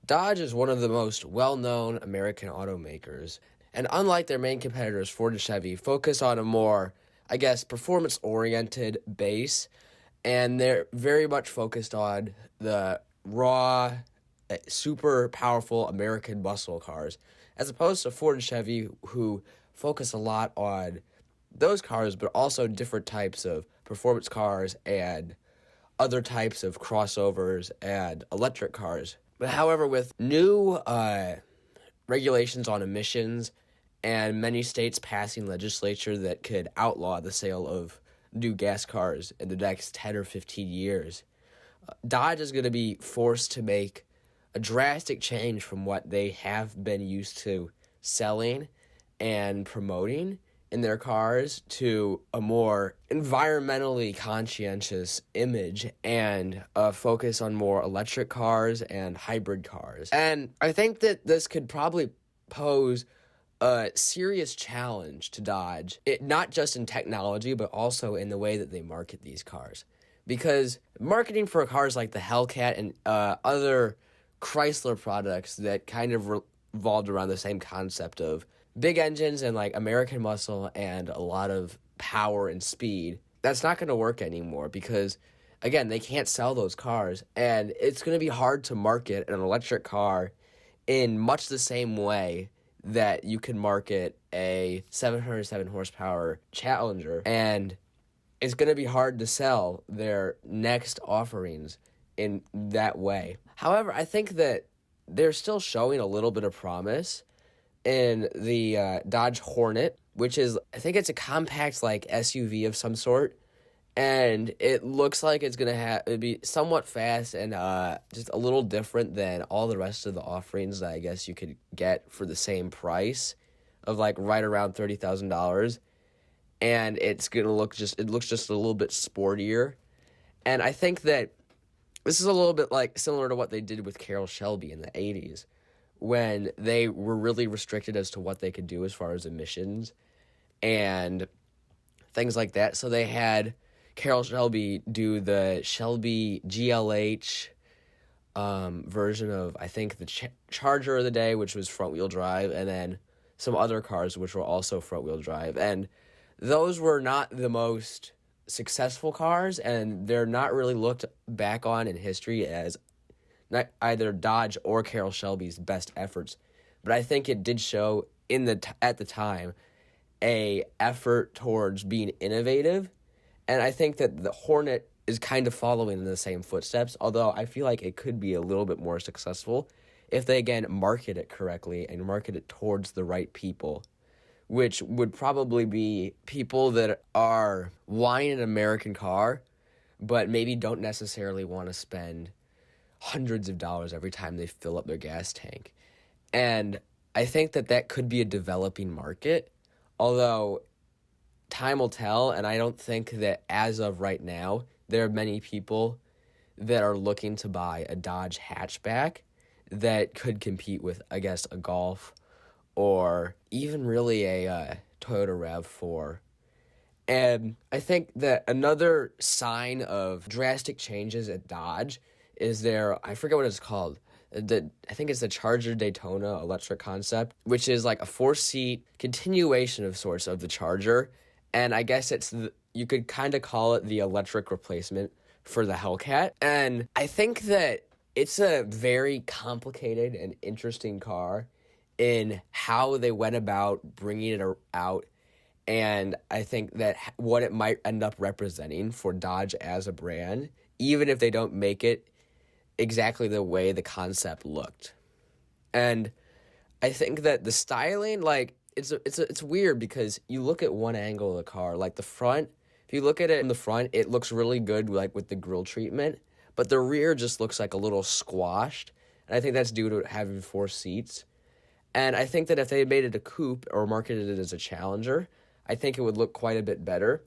Dodge is one of the most well-known American automakers, and unlike their main competitors, Ford and Chevy, focus on a more, performance-oriented base, and they're very much focused on the raw, super powerful American muscle cars, as opposed to Ford and Chevy, who focus a lot on those cars, but also different types of performance cars and other types of crossovers and electric cars. But however, with new regulations on emissions and many states passing legislature that could outlaw the sale of new gas cars in the next 10 or 15 years, Dodge is going to be forced to make a drastic change from what they have been used to selling and promoting in their cars to a more environmentally conscientious image and a focus on more electric cars and hybrid cars. And I think that this could probably pose a serious challenge to Dodge, not just in technology, but also in the way that they market these cars. Because marketing for cars like the Hellcat and other Chrysler products that kind of revolved around the same concept of big engines and like American muscle and a lot of power and speed, that's not going to work anymore because, again, they can't sell those cars, and it's going to be hard to market an electric car in much the same way that you can market a 707 horsepower Challenger, and it's going to be hard to sell their next offerings in that way. However, I think that they're still showing a little bit of promise in the Dodge Hornet, which is, I think it's a compact like SUV of some sort, and it looks like it's going to be somewhat fast and just a little different than all the rest of the offerings that I guess you could get for the same price of like right around $30,000. And it's going to look just a little bit sportier. And I think that this is a little bit like similar to what they did with Carroll Shelby in the 80s, when they were really restricted as to what they could do as far as emissions and things like that. So they had Carroll Shelby do the Shelby GLH version of, I think, the Charger of the day, which was front-wheel drive, and then some other cars which were also front-wheel drive. And those were not the most successful cars, and they're not really looked back on in history as not either Dodge or Carroll Shelby's best efforts, but I think it did show at the time a effort towards being innovative, and I think that the Hornet is kind of following in the same footsteps, although I feel like it could be a little bit more successful if they, again, market it correctly and market it towards the right people, which would probably be people that are wanting an American car, but maybe don't necessarily want to spend hundreds of dollars every time they fill up their gas tank. And I think that could be a developing market, although time will tell, and I don't think that as of right now, there are many people that are looking to buy a Dodge hatchback that could compete with, I guess, a Golf or even really a Toyota RAV4. And I think that another sign of drastic changes at Dodge is I forget what it's called. I think it's the Charger Daytona electric concept, which is like a 4-seat continuation of sorts of the Charger. And I guess you could kind of call it the electric replacement for the Hellcat. And I think that it's a very complicated and interesting car in how they went about bringing it out. And I think that what it might end up representing for Dodge as a brand, even if they don't make it exactly the way the concept looked. And I think that the styling, like, it's weird because you look at one angle of the car, like the front, if you look at it in the front, it looks really good, like with the grille treatment, but the rear just looks like a little squashed, and I think that's due to having 4 seats. And I think that if they had made it a coupe or marketed it as a Challenger, I think it would look quite a bit better,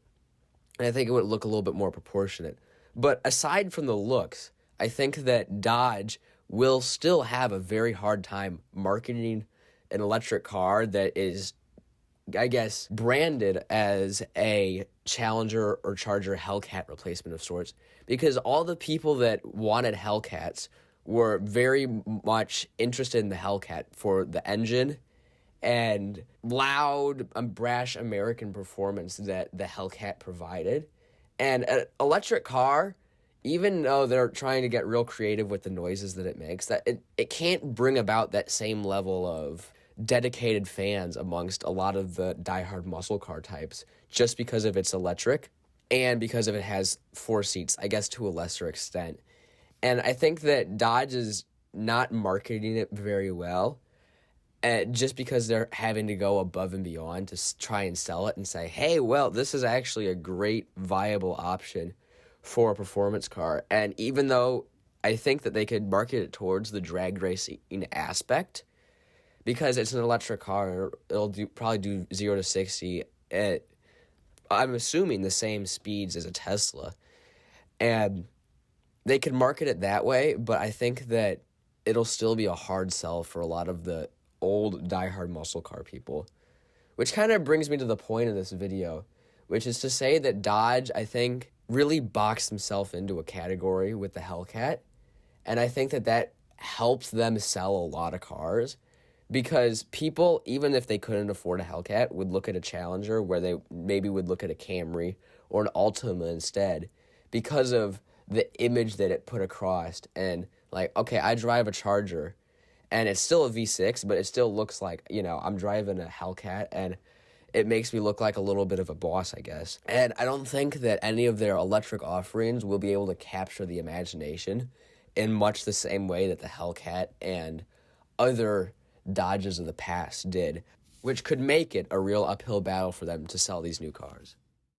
and I think it would look a little bit more proportionate. But aside from the looks, I think that Dodge will still have a very hard time marketing an electric car that is, I guess, branded as a Challenger or Charger Hellcat replacement of sorts, because all the people that wanted Hellcats were very much interested in the Hellcat for the engine and loud, brash American performance that the Hellcat provided. And an electric car, even though they're trying to get real creative with the noises that it makes, that it can't bring about that same level of dedicated fans amongst a lot of the diehard muscle car types just because of its electric and because of it has 4 seats, I guess to a lesser extent. And I think that Dodge is not marketing it very well, just because they're having to go above and beyond to try and sell it and say, hey, well, this is actually a great viable option for a performance car. And even though I think that they could market it towards the drag racing aspect, because it's an electric car, it'll probably do 0 to 60 at, I'm assuming, the same speeds as a Tesla. And they could market it that way, but I think that it'll still be a hard sell for a lot of the old diehard muscle car people. Which kind of brings me to the point of this video, which is to say that Dodge, I think, really boxed himself into a category with the Hellcat. And I think that that helps them sell a lot of cars, because people, even if they couldn't afford a Hellcat, would look at a Challenger, where they maybe would look at a Camry or an Altima instead, because of the image that it put across. And like, okay, I drive a Charger and it's still a V6, but it still looks like, I'm driving a Hellcat, and it makes me look like a little bit of a boss, I guess. And I don't think that any of their electric offerings will be able to capture the imagination in much the same way that the Hellcat and other Dodges of the past did, which could make it a real uphill battle for them to sell these new cars.